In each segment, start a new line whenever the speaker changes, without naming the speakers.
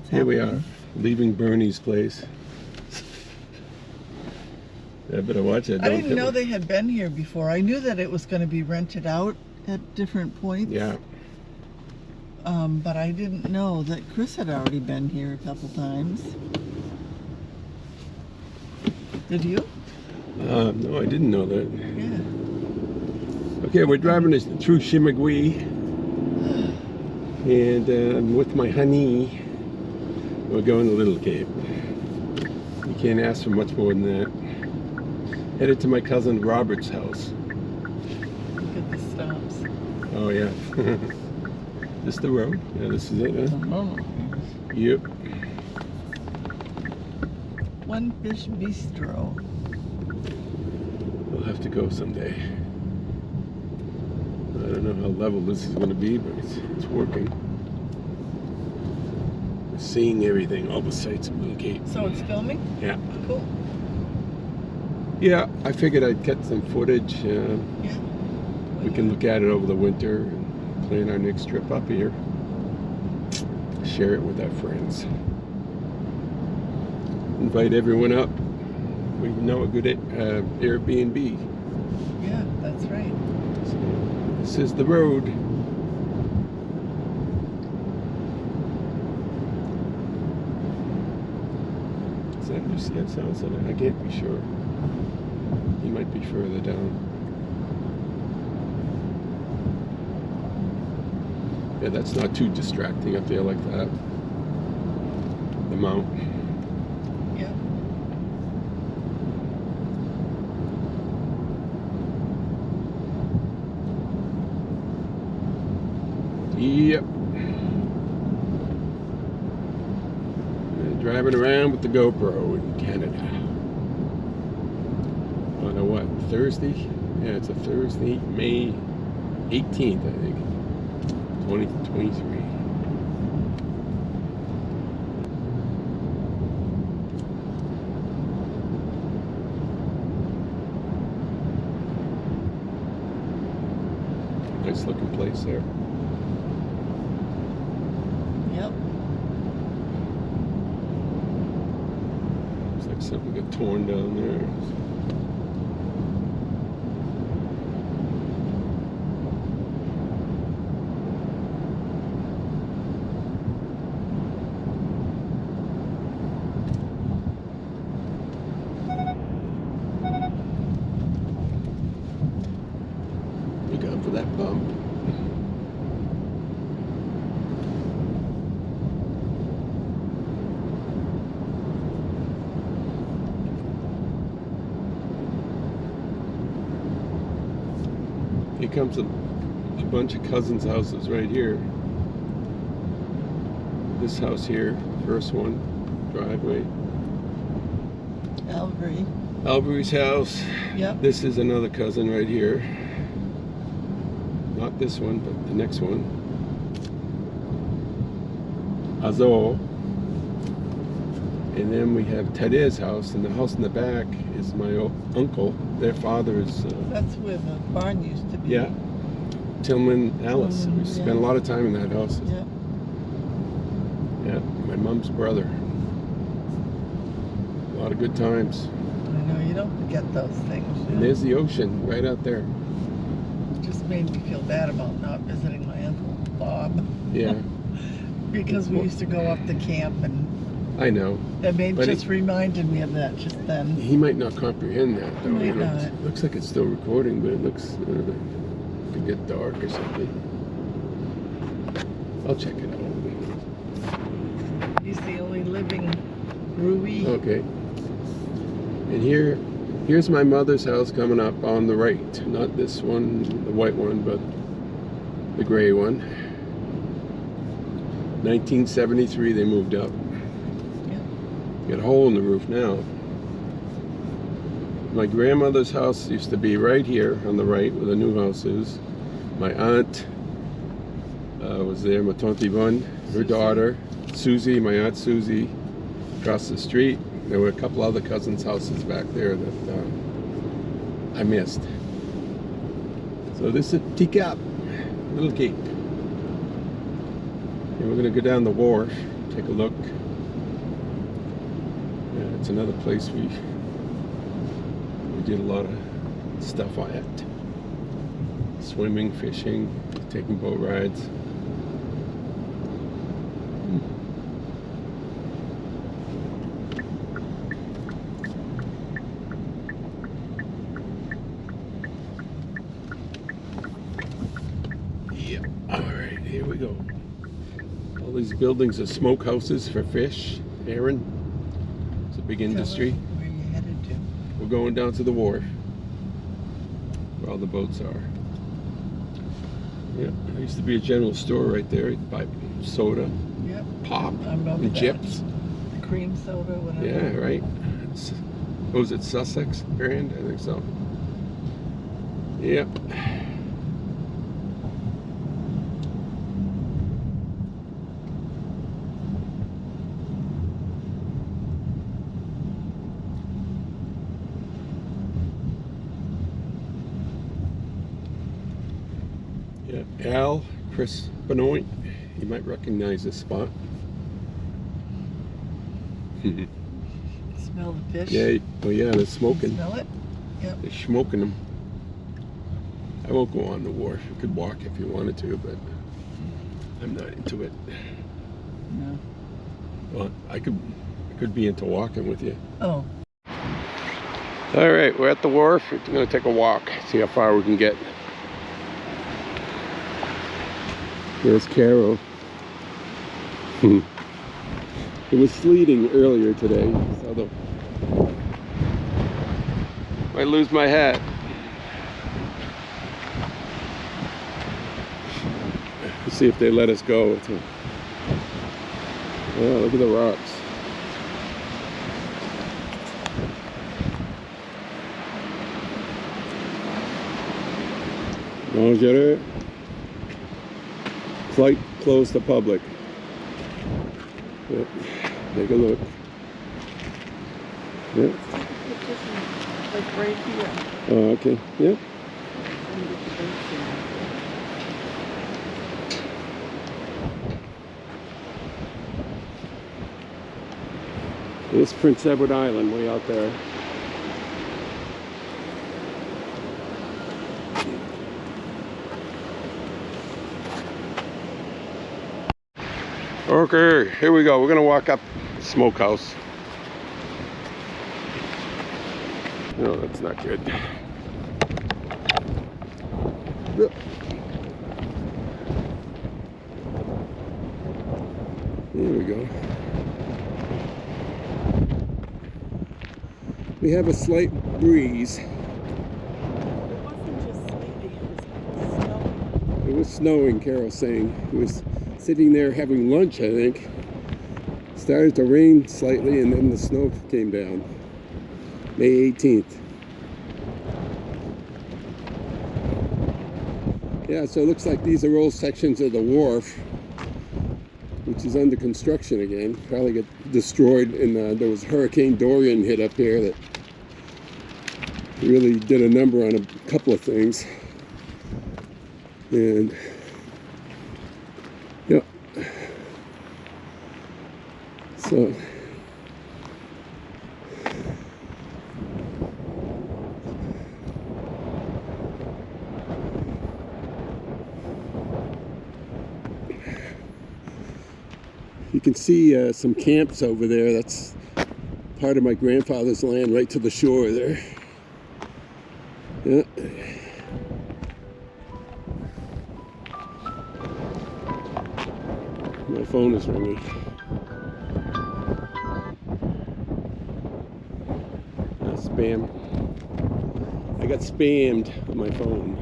what's
Here
happening.
we are, leaving Bernie's place. I better watch that.
I didn't know they had been here before. I knew that it was going to be rented out at different points.
Yeah.
But I didn't know that Chris had already been here a couple times. Did you?
No, I didn't know that.
Yeah.
Okay, we're driving this through Shemogue, and I'm with my honey. We're going to Little Cape. You can't ask for much more than that. Headed to my cousin Robert's house.
Look at the stops.
Oh yeah. This the road? Yeah, this is it, huh? Yep.
One Fish Bistro.
We'll have to go someday. I don't know how level this is going to be, but it's working. We're seeing everything, all the sights of Little Cape.
So it's filming?
Yeah.
Cool.
Yeah, I figured I'd get some footage.
Yeah.
We can look at it over the winter and plan our next trip up here. Share it with our friends. Invite everyone up. We know a good Airbnb.
Yeah, that's right.
So this is the road. Is that Lucy? That sounds like it. I can't be sure. He might be further down. Yeah, that's not too distracting up there like that. The mount.
Yeah.
Yep. Driving around with the GoPro in Canada. On a what? Thursday? Yeah, it's a Thursday, May 18th, I think. 2023. Nice looking place there.
Yep.
Looks like something got torn down there. Look out for that bump. Here comes a bunch of cousins' houses right here. This house here, first one, driveway. Albury's house.
Yep.
This is another cousin right here. Not this one, but the next one. Azor. And then we have Ted's house, and the house in the back is my uncle. Their father is...
That's where the barn used to be.
Yeah. Tillman Alice. We spent a lot of time in that house.
Yeah.
Yeah, my mom's brother. A lot of good times.
I know, you don't forget those things.
And there's the ocean right out there.
It just made me feel bad about not visiting my Uncle Bob.
Yeah.
Because we used to go up to camp, and
I know.
that just reminded me of that just then.
He might not comprehend that, though.
He might not.
It looks like it's still recording, but it looks could get dark or something. I'll check it out.
He's the only living Ruby.
Okay. And here's my mother's house coming up on the right. Not this one, the white one, but the gray one. 1973 they moved up. Got a hole in the roof now. My grandmother's house used to be right here on the right where the new house is. My aunt was there, my Tante Yvonne, her daughter, Susie, my aunt Susie, across the street. There were a couple other cousins' houses back there that I missed. So this is Petit Cap, Little Cape. And we're going to go down the Wharf take a look. Yeah, it's another place we did a lot of stuff at. Swimming, fishing, taking boat rides. Yeah, alright, here we go. All these buildings are smokehouses for fish, herring. It's a big industry.
Where you headed to?
We're going down to the wharf, where all the boats are. Yeah, there used to be a general store right there. You'd buy soda,
Yep.
pop,
I remember
and
that.
chips.
Cream soda, whatever.
Yeah, right. What was it, Sussex brand? I think so. Yep. Yeah, Chris Benoit. You might recognize this spot.
Smell the fish?
Yeah, oh yeah, they're smoking.
Smell it? Yep.
They're smoking them. I won't go on the wharf. You could walk if you wanted to, but I'm not into it.
No.
Well, I could be into walking with you.
Oh.
All right, we're at the wharf. We're gonna take a walk, see how far we can get. There's Carol. It was sleeting earlier today, so might lose my hat. Let's see if they let us go. Oh, look at the rocks. Bonjour. Flight closed to public. Yep. Take a look. Yep.
Like right here.
Oh, okay. Yep. It's Prince Edward Island way out there. Okay, here we go. We're gonna walk up Smokehouse. No, that's not good. There we go. We have a slight breeze.
It wasn't just sleepy, it was snowing.
It was snowing, Carol's saying. It was sitting there having lunch, I think. Started to rain slightly and then the snow came down. May 18th. Yeah, so it looks like these are old sections of the wharf, which is under construction again. Probably got destroyed, and there was Hurricane Dorian hit up here that really did a number on a couple of things. And yeah, so you can see some camps over there. That's part of my grandfather's land right to the shore there. Yeah. My phone is ringing. Spam. I got spammed on my phone.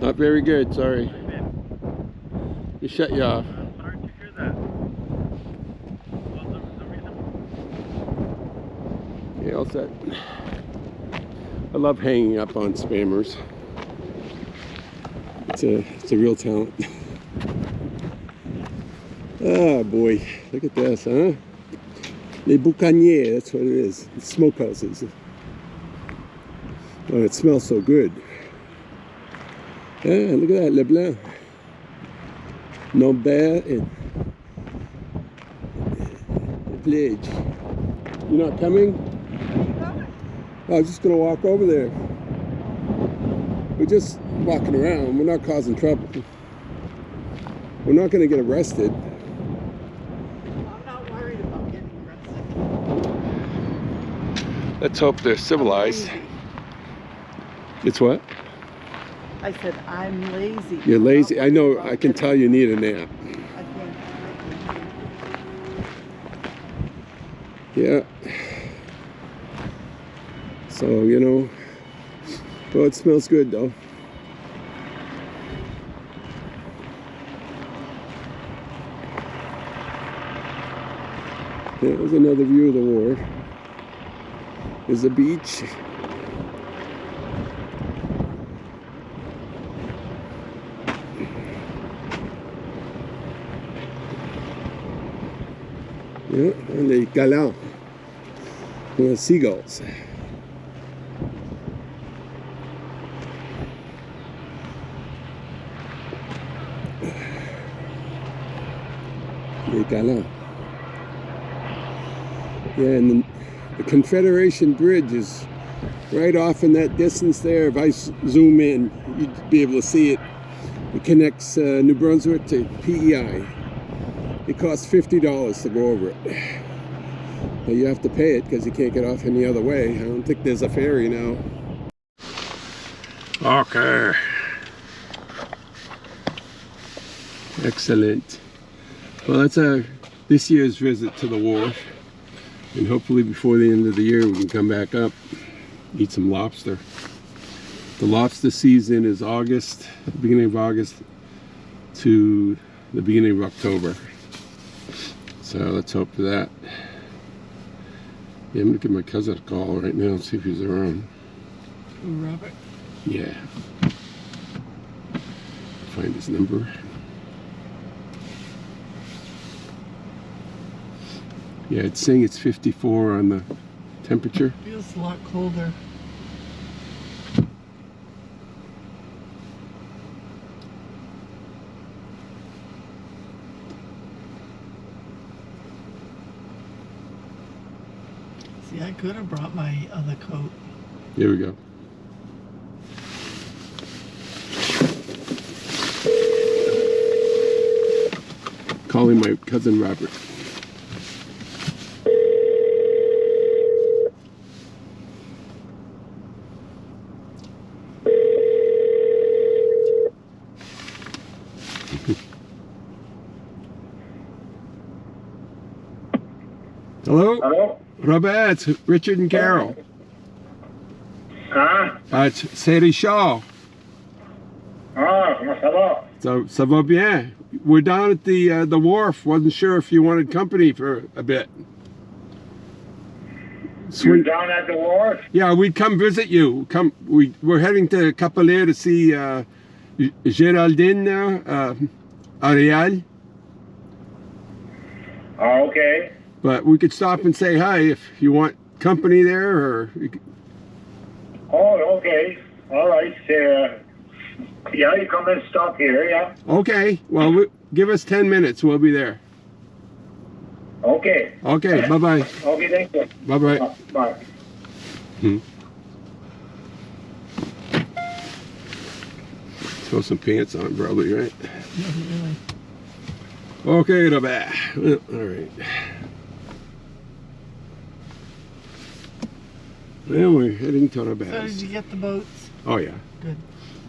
Not very good, sorry. You shut you off.
Sorry to hear that. Well, the reason...
Yeah, all set. I love hanging up on spammers. It's a real talent. Oh boy, look at this, huh? Les boucaniers, that's what it is. It's smokehouses. Oh, it smells so good. Ah, look at that, Le Blanc. Norbert and Pledge. You're not coming? I was just gonna walk over there. We're just walking around. We're not causing trouble. We're not gonna get arrested.
I'm not worried about getting arrested.
Let's hope they're civilized. It's what?
I said I'm lazy.
You're lazy.
I'm
I
not
know.
worried about
I can tell you need a nap.
I can't.
Yeah. So, you know, well, it smells good though. There's another view of the wharf. There's a beach. Yeah, and the galants, the seagulls. The galants. Yeah, and the Confederation Bridge is right off in that distance there. If I zoom in, you'd be able to see it. It connects New Brunswick to PEI. It costs $50 to go over it. But you have to pay it because you can't get off any other way. I don't think there's a ferry now. Okay. Excellent. Well, that's this year's visit to the wharf. And hopefully before the end of the year we can come back up, eat some lobster. The lobster season is August, beginning of August to the beginning of October. So let's hope for that. Yeah, I'm gonna give my cousin a call right now and see if he's around.
Robert?
Yeah. Find his number. Yeah, it's saying it's 54 on the temperature.
Feels a lot colder. See, I could have brought my other coat.
Here we go. Calling my cousin Robert. Hello?
Hello?
Robert, it's Richard and Carol.
Hein?
C'est Richard.
Ah, comment ça va?
Ça va bien. We're down at the Wharf. Wasn't sure if you wanted company for a bit.
You're down at the wharf?
Yeah, we'd come visit you. We're heading to Capelé to see Geraldine now, Ariel.
Oh, okay.
But we could stop and say hi if you want company there, or
Oh, okay. All right. Yeah, you come and stop here, yeah?
okay. Well, give us 10 minutes. We'll be there.
Okay.
Okay. Bye bye.
Okay, thank you.
Bye bye.
Bye.
Throw some pants on, probably, right?
Not really.
Okay, Robert. All right. Well, we're heading to Robert.
So did you get the boats?
Oh yeah.
Good.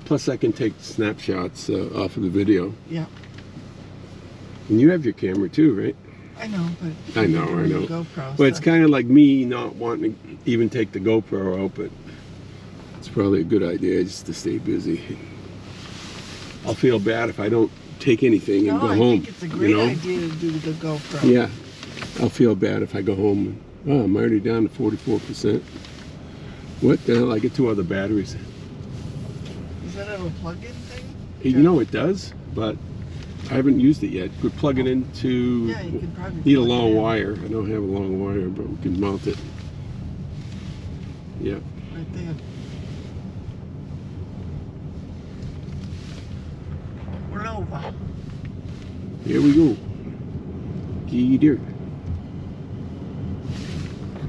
Plus, I can take snapshots off of the video.
Yeah.
And you have your camera too, right?
I know, but
I know.
GoPro.
But it's
so-
kind of like me not wanting to even take the GoPro out, but it's probably a good idea just to stay busy. I'll feel bad if I don't take anything and
No,
go
I
home.
think it's a great
you know?
idea to do the GoPro.
Yeah. I'll feel bad if I go home and, oh, I'm already down to 44%. What the hell? I get 2 other batteries.
Does that have a plug-in thing?
You know it does, but I haven't used it yet. Could plug it into.
Yeah, you could probably
need a
plug it
long
in.
wire. I don't have a long wire, but we can mount it. Yeah.
Right there. We're over.
Here we go. Gator.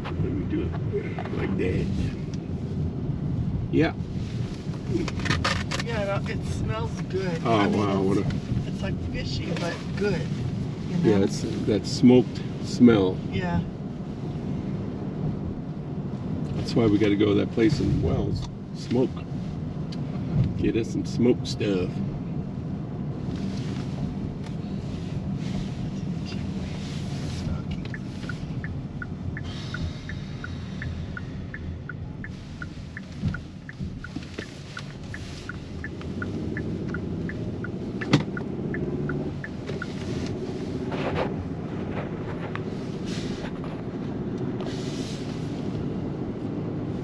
Let me do it like that. Yeah.
Yeah, it smells good.
Oh,
I mean,
wow. What a,
it's like fishy, but good. You know?
yeah, it's that smoked smell.
Yeah.
That's why we got to go to that place in Wells. Smoke. Get us some smoked stuff.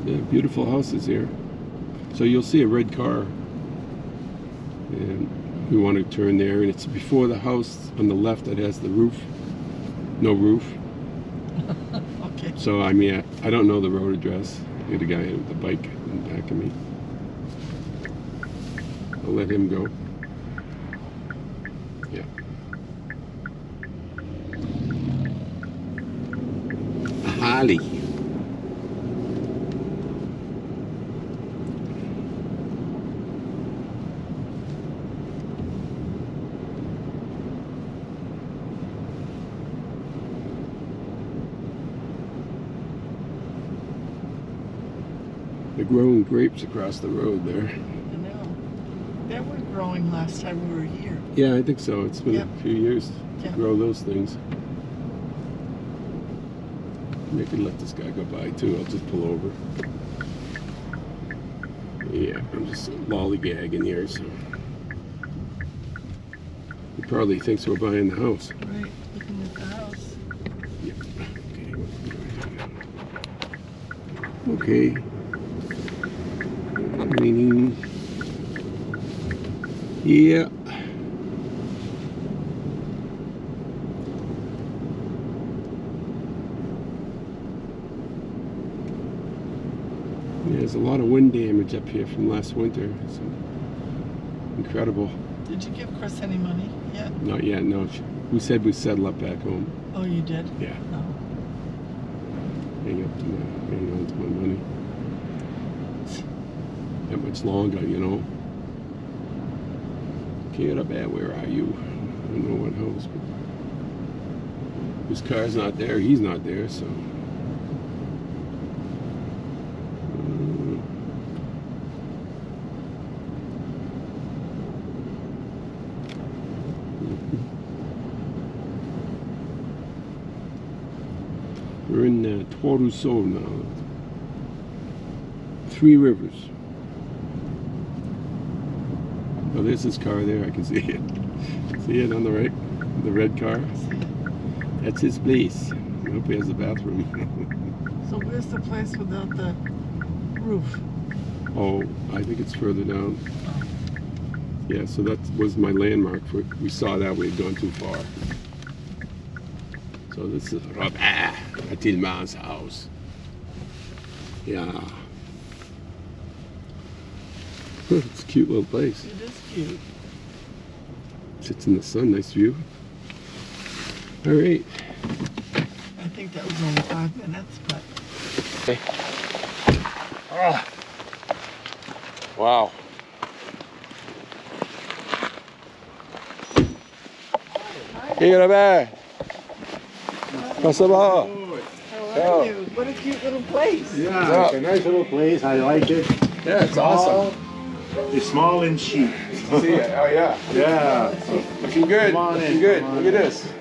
Yeah, beautiful houses here. So you'll see a red car, and we want to turn there, and it's before the house on the left that has the roof. No roof.
Okay.
So I mean, I don't know the road address. I got a guy with the bike in the back of me. I'll let him go. Yeah. A Harley. They're growing grapes across the road there.
I know. They were growing last time we were here.
Yeah, I think so. It's been
Yep.
a few years to
Yep.
grow those things. Maybe I could let this guy go by too. I'll just pull over. Yeah, I'm just lollygagging here, so he probably thinks we're buying the house.
Right, looking at the house.
Yep. Okay. Meaning, yeah. There's a lot of wind damage up here from last winter. It's incredible.
Did you give Chris any money yet?
Not yet, no. We said we'd settle up back home.
Oh, you did?
Yeah.
No.
Hang on to my money. That much longer, you know. Carrol&Rick, where are you? I don't know what house, but his car's not there, he's not there, so. We're in Trois Rousseau now. Three Rivers. Oh, there's his car there. I can see it. See it on the right? The red car? That's his place. I hope he has a bathroom.
So where's the place without the roof?
Oh, I think it's further down. Yeah, so that was my landmark. We saw that we had gone too far. So this is Robert Tillman's house. Yeah. It's a cute little place.
It is cute.
Sits in the sun, nice view. All right.
I think that was only 5 minutes, but.
Okay. Oh. Wow. Hey, Robert. Comment ça va?
How are you? What a cute little place.
Yeah, it's a nice little place. I like it.
Yeah, it's awesome.
It's small and cheap.
See it? Oh yeah.
Yeah.
Looking good.
Come on in,
Looking good.
come on
Look at
in.
this.